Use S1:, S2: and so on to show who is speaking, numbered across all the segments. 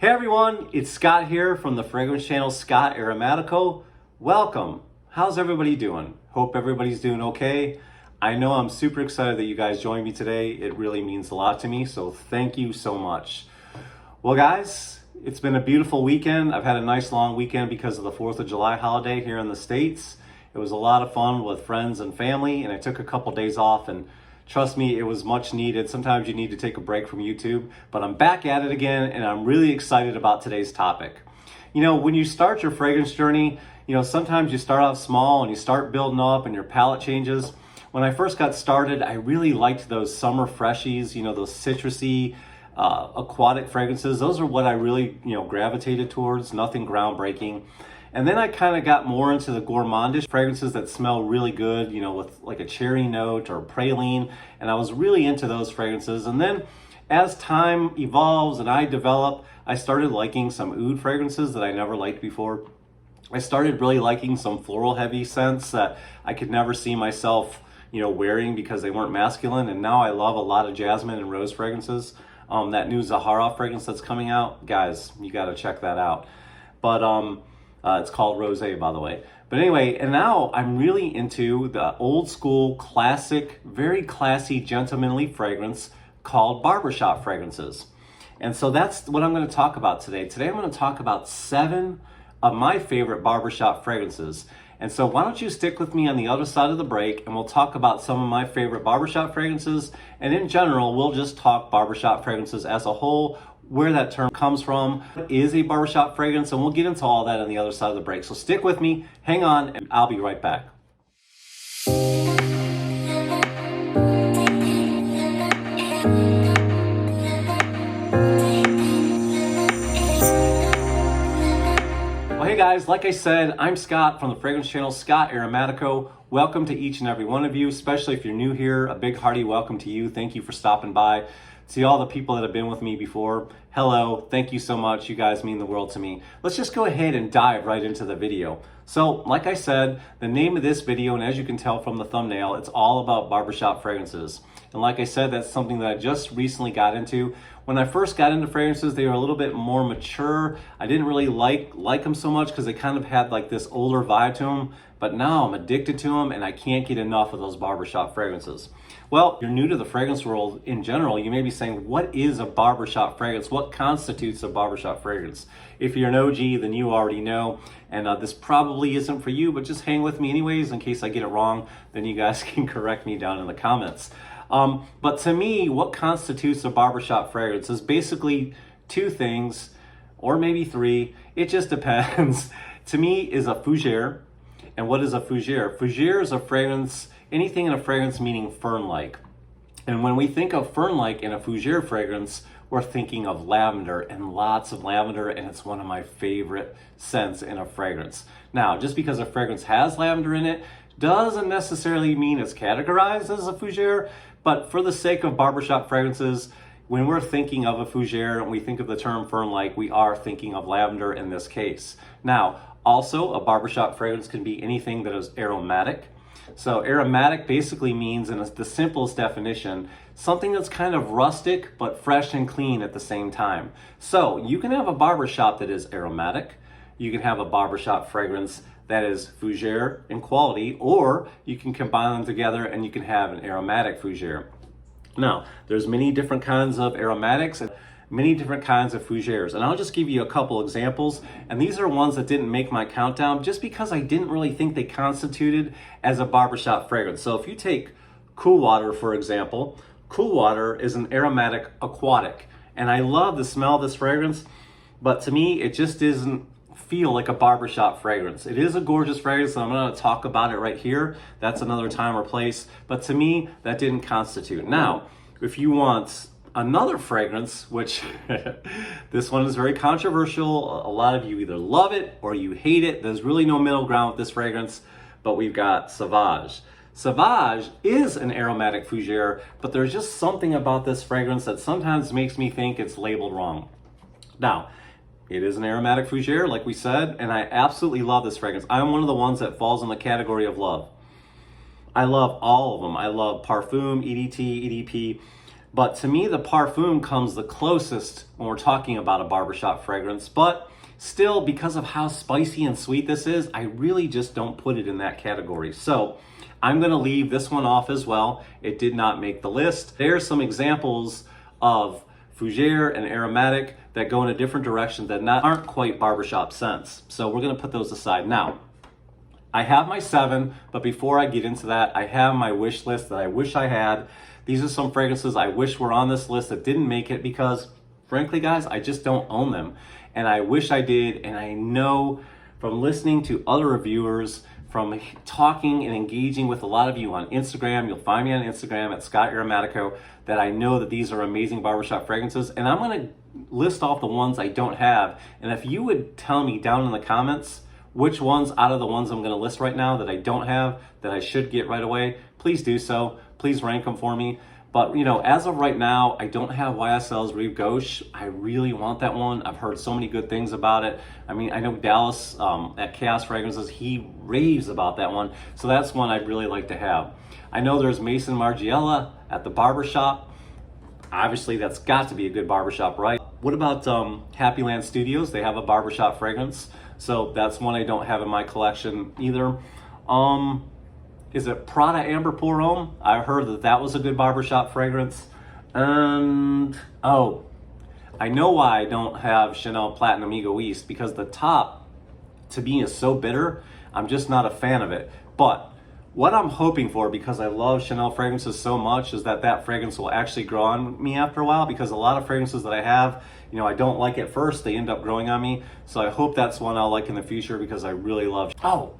S1: Hey everyone, it's Scott here from the fragrance channel Scott Aromatico. Welcome. How's everybody doing? Hope everybody's doing okay. I know I'm super excited that you guys joined me today. It really means a lot to me, so thank you so much. Well guys, it's been a beautiful weekend. I've had a nice long weekend because of the 4th of July holiday here in the States. It was a lot of fun with friends and family, and I took a couple days off, and trust me, it was much needed. Sometimes you need to take a break from YouTube, but I'm back at it again, and I'm really excited about today's topic. You know, when you start your fragrance journey, sometimes you start off small and you start building up and your palette changes. When I first got started, I really liked those summer freshies, those citrusy, aquatic fragrances. Those are what I really, gravitated towards, nothing groundbreaking. And then I kind of got more into the gourmandish fragrances that smell really good, with like a cherry note or praline. And I was really into those fragrances. And then as time evolves and I develop, I started liking some oud fragrances that I never liked before. I started really liking some floral heavy scents that I could never see myself, wearing because they weren't masculine. And now I love a lot of jasmine and rose fragrances. That new Zaharoff fragrance that's coming out, guys, you got to check that out. But it's called Rosé, by the way. But anyway, and now I'm really into the old school, classic, very classy, gentlemanly fragrance called Barbershop Fragrances. And so that's what I'm going to talk about today. Today I'm going to talk about 7 of my favorite barbershop fragrances. And so why don't you stick with me on the other side of the break, and we'll talk about some of my favorite barbershop fragrances. And in general, we'll just talk barbershop fragrances as a whole, where that term comes from, what is a barbershop fragrance, and we'll get into all that on the other side of the break. So stick with me, hang on, and I'll be right back. Hey guys, like I said, I'm Scott from the fragrance channel Scott Aromatico. Welcome to each and every one of you, especially if you're new here. A big hearty welcome to you. Thank you for stopping by. See all the people that have been with me before. Hello, thank you so much. You guys mean the world to me. Let's just go ahead and dive right into the video. So, like I said, the name of this video, and as you can tell from the thumbnail, it's all about barbershop fragrances. And like I said, that's something that I just recently got into. When I first got into fragrances, they were a little bit more mature. I didn't really like them so much because they kind of had like this older vibe to them. But now I'm addicted to them, and I can't get enough of those barbershop fragrances. Well, if you're new to the fragrance world in general, you may be saying, what is a barbershop fragrance? What constitutes a barbershop fragrance? If you're an OG, then you already know. And this probably isn't for you, but just hang with me anyways in case I get it wrong. Then you guys can correct me down in the comments. But to me, what constitutes a barbershop fragrance is basically 2 things, or maybe 3. It just depends. To me, is a fougere. And what is a fougere? Fougere is a fragrance, anything in a fragrance meaning fern-like. And when we think of fern-like in a fougere fragrance, we're thinking of lavender, and lots of lavender, and it's one of my favorite scents in a fragrance. Now, just because a fragrance has lavender in it, doesn't necessarily mean it's categorized as a fougere, but for the sake of barbershop fragrances, when we're thinking of a fougere and we think of the term fern-like, we are thinking of lavender in this case. Now, also, a barbershop fragrance can be anything that is aromatic. So aromatic basically means, in the simplest definition, something that's kind of rustic but fresh and clean at the same time. So you can have a barbershop that is aromatic. You can have a barbershop fragrance that is fougere in quality, or you can combine them together and you can have an aromatic fougere. Now, there's many different kinds of aromatics and many different kinds of fougeres, and I'll just give you a couple examples, and these are ones that didn't make my countdown just because I didn't really think they constituted as a barbershop fragrance. So if you take Cool Water, for example, Cool Water is an aromatic aquatic, and I love the smell of this fragrance, but to me, it just doesn't feel like a barbershop fragrance. It is a gorgeous fragrance, and I'm going to talk about it right here. That's another time or place, but to me, that didn't constitute. Now, if you want another fragrance, which this one is very controversial. A lot of you either love it or you hate it. There's really no middle ground with this fragrance, but we've got Sauvage. Sauvage is an aromatic fougere, but there's just something about this fragrance that sometimes makes me think it's labeled wrong. Now, it is an aromatic fougere, like we said, and I absolutely love this fragrance. I'm one of the ones that falls in the category of love. I love all of them. I love Perfume, EDT, EDP. But to me, the Parfume comes the closest when we're talking about a barbershop fragrance. But still, because of how spicy and sweet this is, I really just don't put it in that category. So I'm gonna leave this one off as well. It did not make the list. There's some examples of fougere and aromatic that go in a different direction that aren't quite barbershop scents. So we're gonna put those aside. Now, I have my 7, but before I get into that, I have my wish list that I wish I had. These are some fragrances I wish were on this list that didn't make it because, frankly, guys, I just don't own them. And I wish I did, and I know from listening to other reviewers, from talking and engaging with a lot of you on Instagram, you'll find me on Instagram at Scott Aromatico, that I know that these are amazing barbershop fragrances. And I'm gonna list off the ones I don't have. And if you would tell me down in the comments which ones out of the ones I'm gonna list right now that I don't have, that I should get right away, please do so. Please rank them for me. But you know, as of right now, I don't have YSL's Rive Gauche. I really want that one. I've heard so many good things about it. I mean, I know Dallas at Chaos Fragrances, he raves about that one. So that's one I'd really like to have. I know there's Maison Margiela at the Barbershop. Obviously, that's got to be a good barbershop, right? What about Happy Land Studios? They have a barbershop fragrance. So that's one I don't have in my collection either. Is it Prada Amber Pour Homme? I heard that that was a good barbershop fragrance. And, oh, I know why I don't have Chanel Platinum Egoiste, because the top, to me, is so bitter. I'm just not a fan of it. But what I'm hoping for, because I love Chanel fragrances so much, is that that fragrance will actually grow on me after a while, because a lot of fragrances that I have, you know, I don't like at first, they end up growing on me. So I hope that's one I'll like in the future, because I really love, oh,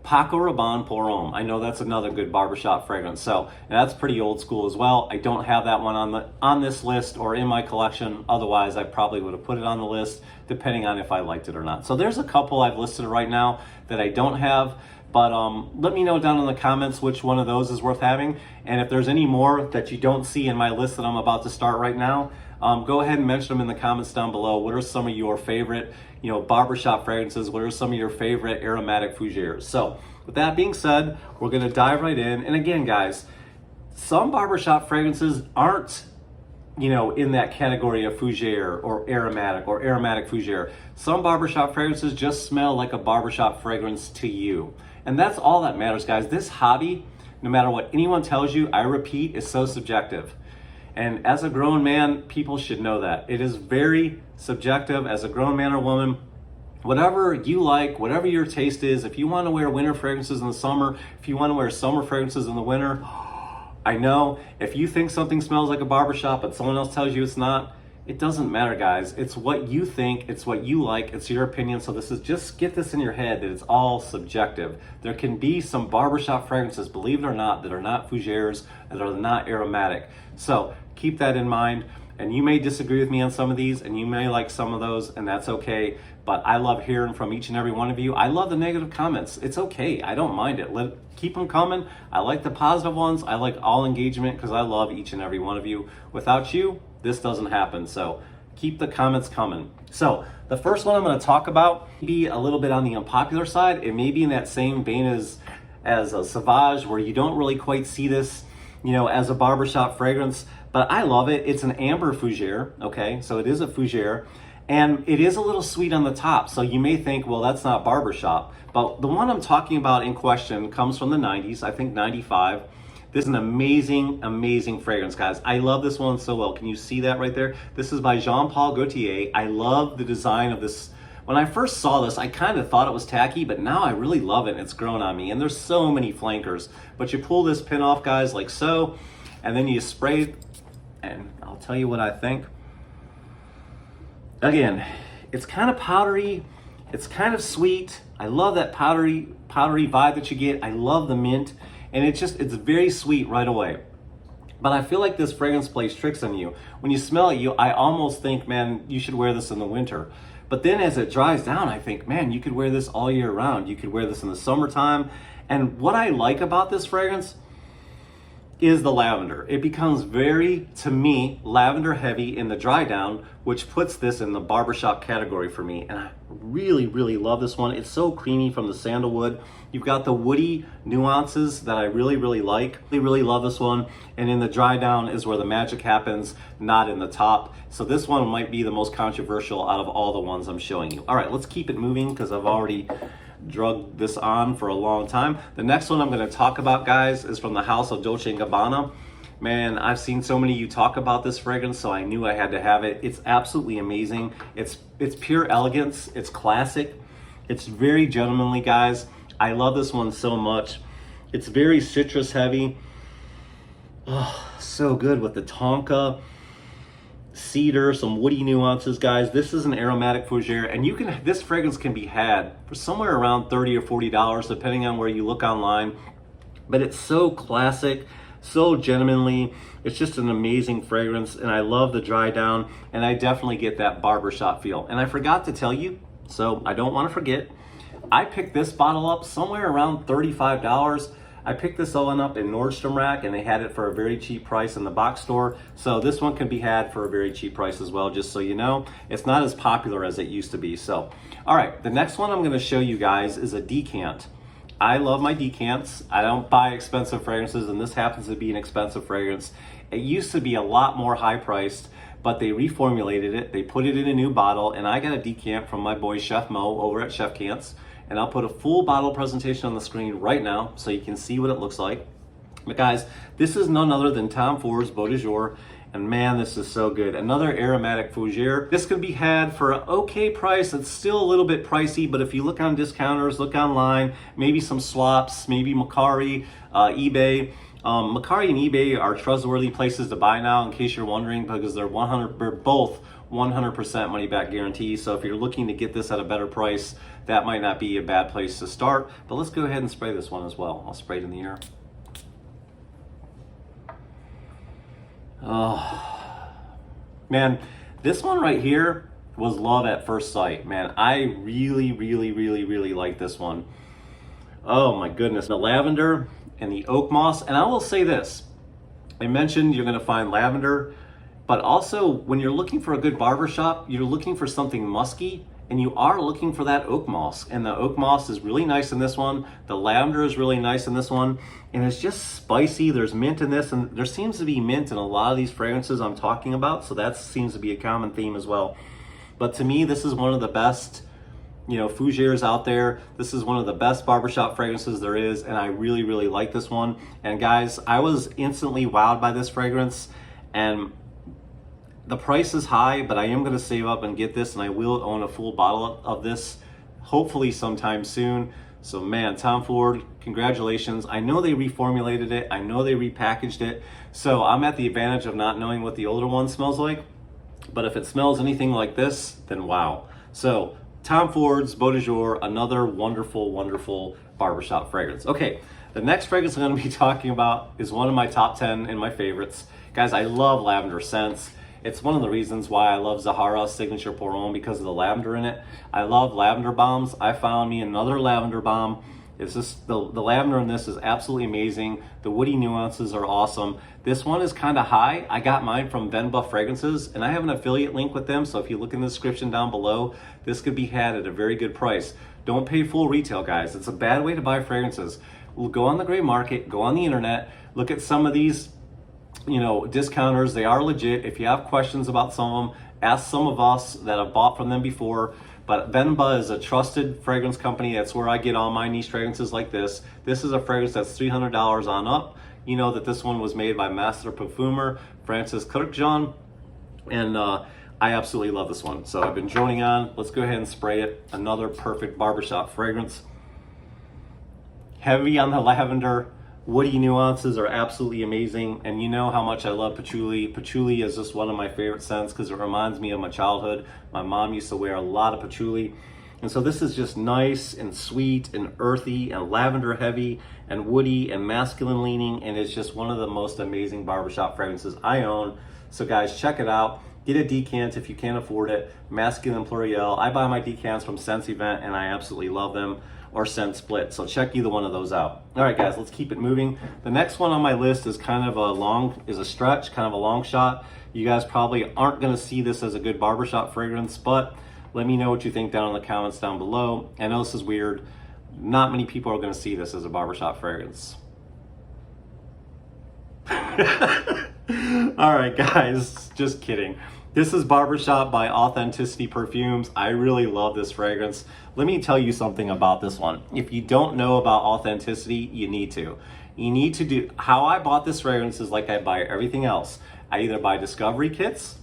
S1: Paco Rabanne Pour Homme. I know that's another good barbershop fragrance. So, and that's pretty old school as well. I don't have that one on this list or in my collection. Otherwise, I probably would have put it on the list, depending on if I liked it or not. So there's a couple I've listed right now that I don't have. But let me know down in the comments which one of those is worth having. And if there's any more that you don't see in my list that I'm about to start right now, go ahead and mention them in the comments down below. What are some of your favorite, you know, barbershop fragrances? What are some of your favorite aromatic fougères? So with that being said, we're gonna dive right in. And again, guys, some barbershop fragrances aren't, you know, in that category of fougère or aromatic fougère. Some barbershop fragrances just smell like a barbershop fragrance to you. And that's all that matters, guys. This hobby, no matter what anyone tells you, I repeat, is so subjective. And as a grown man, people should know that. It is very subjective as a grown man or woman. Whatever you like, whatever your taste is, if you want to wear winter fragrances in the summer, if you want to wear summer fragrances in the winter, I know if you think something smells like a barbershop but someone else tells you it's not, it doesn't matter, guys. It's what you think, it's what you like, it's your opinion. So this is, just get this in your head that it's all subjective. There can be some barbershop fragrances, believe it or not, that are not fougères, that are not aromatic. So keep that in mind. And you may disagree with me on some of these, and you may like some of those, and that's okay. But I love hearing from each and every one of you. I love the negative comments. It's okay. I don't mind it. Keep them coming. I like the positive ones. I like all engagement because I love each and every one of you. Without you, this doesn't happen. So keep the comments coming. So the first one I'm going to talk about may be a little bit on the unpopular side. It may be in that same vein as a Sauvage, where you don't really quite see this, you know, as a barbershop fragrance. But I love it. It's an amber fougère, okay? So it is a fougère, and it is a little sweet on the top. So you may think, well, that's not barbershop. But the one I'm talking about in question comes from the 90s, I think 95. This is an amazing, amazing fragrance, guys. I love this one so well. Can you see that right there? This is by Jean-Paul Gaultier. I love the design of this. When I first saw this, I kind of thought it was tacky, but now I really love it, and it's grown on me. And there's so many flankers. But you pull this pin off, guys, like so, and then you spray it. And I'll tell you what I think. Again, it's kind of powdery. It's kind of sweet. I love that powdery vibe that you get. I love the mint. And it's very sweet right away. But I feel like this fragrance plays tricks on you. When you smell it, I almost think, man, you should wear this in the winter. But then as it dries down, I think, man, you could wear this all year round. You could wear this in the summertime. And what I like about this fragrance, is the lavender. It becomes very, to me, lavender heavy in the dry down, which puts this in the barbershop category for me. And I really, really love this one. It's so creamy from the sandalwood. You've got the woody nuances that I really, really like. I really love this one. And in the dry down is where the magic happens, not in the top. So this one might be the most controversial out of all the ones I'm showing you. All right, let's keep it moving because I've already drug this on for a long time. The next one I'm going to talk about, guys, is from the house of Dolce&Gabbana. Man, I've seen so many of you talk about this fragrance, so I knew I had to have it. It's absolutely amazing. It's pure elegance. It's classic. It's very gentlemanly, guys. I love this one so much. It's very citrus heavy. Oh, so good with the tonka, cedar, some woody nuances, guys. This is an aromatic fougere, and this fragrance can be had for somewhere around $30 or $40 depending on where you look online. But it's so classic, so gentlemanly. It's just an amazing fragrance, and I love the dry down, and I definitely get that barbershop feel. And I forgot to tell you, so I don't want to forget, I picked this bottle up somewhere around $35. I picked this one up in Nordstrom Rack, and they had it for a very cheap price in the box store. So this one can be had for a very cheap price as well, just so you know. It's not as popular as it used to be. So, all right, the next one I'm going to show you guys is a decant. I love my decants. I don't buy expensive fragrances, and this happens to be an expensive fragrance. It used to be a lot more high priced, but they reformulated it. They put it in a new bottle, and I got a decant from my boy Chef Mo over at Chef Cants. And I'll put a full bottle presentation on the screen right now so you can see what it looks like. But guys, this is none other than Tom Ford's Beau de Jour. And man, this is so good. Another aromatic fougere. This can be had for an okay price. It's still a little bit pricey, but if you look on discounters, look online, maybe some swaps, maybe Macari, eBay. Macari and eBay are trustworthy places to buy now, in case you're wondering, because they're both 100% money back guarantee. So if you're looking to get this at a better price, that might not be a bad place to start. But let's go ahead and spray this one as well. I'll spray it in the air. Oh, man, this one right here was love at first sight. Man, I really, really, really, really like this one. Oh my goodness, the lavender and the oak moss. And I will say this, I mentioned you're gonna find lavender, but also when you're looking for a good barbershop, you're looking for something musky, and you are looking for that oak moss. And the oak moss is really nice in this one. The lavender is really nice in this one. And it's just spicy. There's mint in this, and there seems to be mint in a lot of these fragrances I'm talking about. So that seems to be a common theme as well. But to me, this is one of the best, fougères out there. This is one of the best barbershop fragrances there is, and I really, really like this one. And guys, I was instantly wowed by this fragrance, and the price is high, but I am going to save up and get this, and I will own a full bottle of this hopefully sometime soon. So man, Tom Ford, congratulations. I know they reformulated it. I know they repackaged it. So I'm at the advantage of not knowing what the older one smells like. But if it smells anything like this, then wow. So Tom Ford's Beau de Jour, another wonderful, wonderful barbershop fragrance. Okay, the next fragrance I'm going to be talking about is one of my top 10 and my favorites. Guys, I love lavender scents. It's one of the reasons why I love Zaharoff's Signature Pour Homme, because of the lavender in it. I love lavender bombs. I found me another lavender bomb. It's just the lavender in this is absolutely amazing. The woody nuances are awesome. This one is kind of high. I got mine from Barbershop Fragrances, and I have an affiliate link with them. So if you look in the description down below, this could be had at a very good price. Don't pay full retail, guys. It's a bad way to buy fragrances. We'll go on the gray market, go on the internet, look at some of these discounters. They are legit. If you have questions about some of them, ask some of us that have bought from them before. But Barbershop is a trusted fragrance company. That's where I get all my niche fragrances like this. This is a fragrance that's $300 on up. You know that this one was made by master perfumer Francis Kurkdjian, and I absolutely love this one. So I've been droning on. Let's go ahead and spray it. Another perfect barbershop fragrance. Heavy on the lavender. Woody nuances are absolutely amazing, and you know how much I love patchouli. Patchouli is just one of my favorite scents because it reminds me of my childhood. My mom used to wear a lot of patchouli, and so this is just nice and sweet and earthy and lavender heavy and woody and masculine leaning, and it's just one of the most amazing barbershop fragrances I own. So guys, check it out. get a decant if you can't afford it. Masculine Pluriel. I buy my decants from Scent Event and I absolutely love them, or Scent Split. So check either one of those out. All right, guys, let's keep it moving. The next one on my list is kind of a stretch, kind of a long shot. You guys probably aren't gonna see this as a good barbershop fragrance, but let me know what you think down in the comments down below. I know this is weird. Not many people are gonna see this as a barbershop fragrance. All right, guys, just kidding. This is Barbershop by Authenticity Perfumes. I really love this fragrance. Let me tell you something about this one. If you don't know about Authenticity, you need to. You need to do, how I bought this fragrance is like I buy everything else. I either buy discovery kits,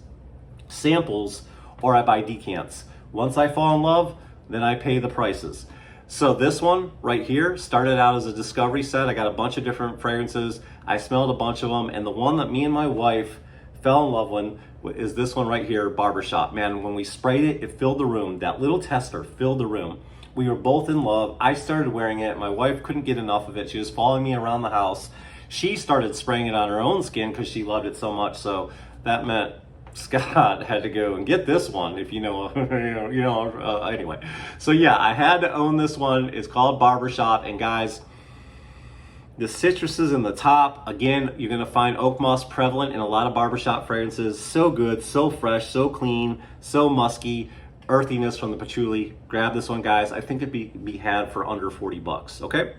S1: samples, or I buy decants. Once I fall in love, then I pay the prices. So this one right here started out as a discovery set. I got a bunch of different fragrances. I smelled a bunch of them, and the one that me and my wife fell in love with is this one right here, Barbershop. Man, when we sprayed it, it filled the room. That little tester filled the room. We were both in love. I started wearing it. My wife couldn't get enough of it. She was following me around the house. She started spraying it on her own skin because she loved it so much. So that meant Scott had to go and get this one, if you know, anyway. So yeah, I had to own this one. It's called Barbershop, and guys, the citruses in the top, again, you're gonna find oak moss prevalent in a lot of barbershop fragrances. So good, so fresh, so clean, so musky, earthiness from the patchouli. Grab this one, guys. I think it'd be had for under 40 bucks, okay?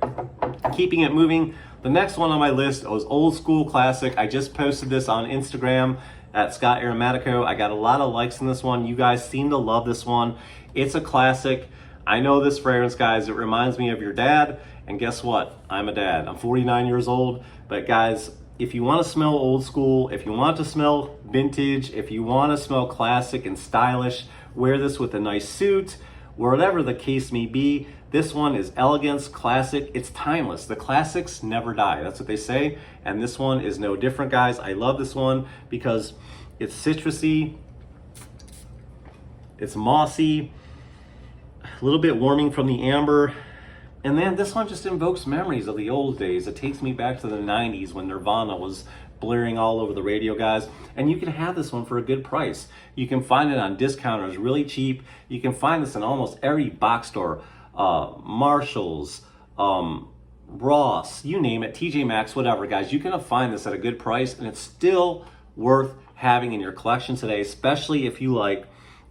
S1: Keeping it moving, the next one on my list was Old School Classic. I just posted this on Instagram at Scott Aromatico. I got a lot of likes on this one. You guys seem to love this one. It's a classic. I know this fragrance, guys. It reminds me of your dad. And guess what? I'm a dad. I'm 49 years old. But guys, if you want to smell old school, if you want to smell vintage, if you want to smell classic and stylish, wear this with a nice suit, whatever the case may be. This one is elegance, classic. It's timeless. The classics never die. That's what they say. And this one is no different, guys. I love this one because it's citrusy, it's mossy, a little bit warming from the amber. And then this one just invokes memories of the old days. It takes me back to the 90s when Nirvana was blaring all over the radio, guys. And you can have this one for a good price. You can find it on discounters really cheap. You can find this in almost every box store. Marshalls, Ross, you name it, TJ Maxx, whatever, guys. You can find this at a good price, and it's still worth having in your collection today, especially if you like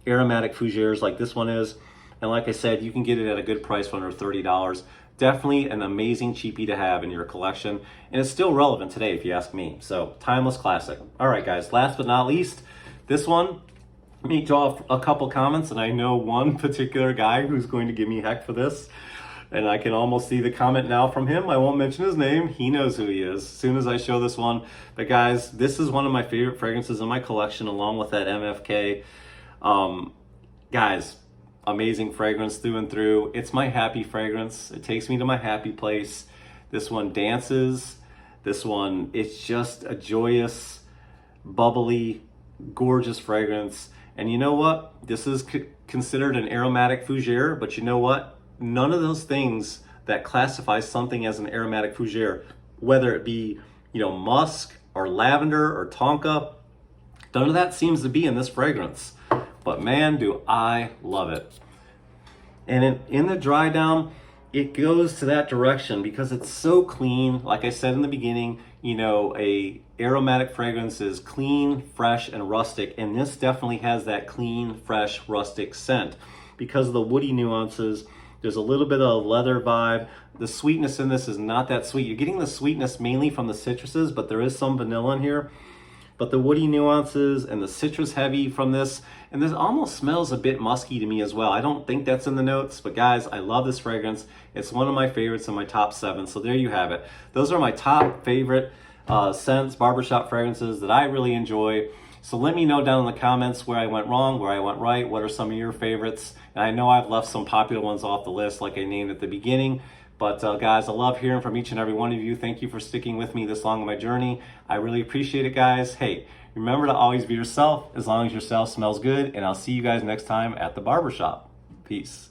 S1: aromatic fougères like this one is. And like I said, you can get it at a good price for under $30. Definitely an amazing cheapie to have in your collection, and it's still relevant today if you ask me. So timeless classic. All right, guys, last but not least, this one, let me draw a couple comments, and I know one particular guy who's going to give me heck for this, and I can almost see the comment now from him. I won't mention his name. He knows who he is as soon as I show this one. But guys, this is one of my favorite fragrances in my collection, along with that MFK. Guys, amazing fragrance through and through. It's my happy fragrance. It takes me to my happy place. This one dances. This one, it's just a joyous, bubbly, gorgeous fragrance. And you know what? This is considered an aromatic fougère, but you know what? None of those things that classify something as an aromatic fougère, whether it be, musk or lavender or tonka, none of that seems to be in this fragrance. But man, do I love it. And in the dry down, it goes to that direction because it's so clean. Like I said in the beginning, a aromatic fragrance is clean, fresh, and rustic. And this definitely has that clean, fresh, rustic scent because of the woody nuances. There's a little bit of leather vibe. The sweetness in this is not that sweet. You're getting the sweetness mainly from the citruses, but there is some vanilla in here. But the woody nuances and the citrus heavy from this, and this almost smells a bit musky to me as well. I don't think that's in the notes, but guys, I love this fragrance. It's one of my favorites in my top 7. So there you have it. Those are my top favorite scents, barbershop fragrances that I really enjoy. So let me know down in the comments where I went wrong, where I went right. What are some of your favorites? And I know I've left some popular ones off the list like I named at the beginning. But guys, I love hearing from each and every one of you. Thank you for sticking with me this long on my journey. I really appreciate it, guys. Hey, remember to always be yourself as long as yourself smells good. And I'll see you guys next time at the barbershop. Peace.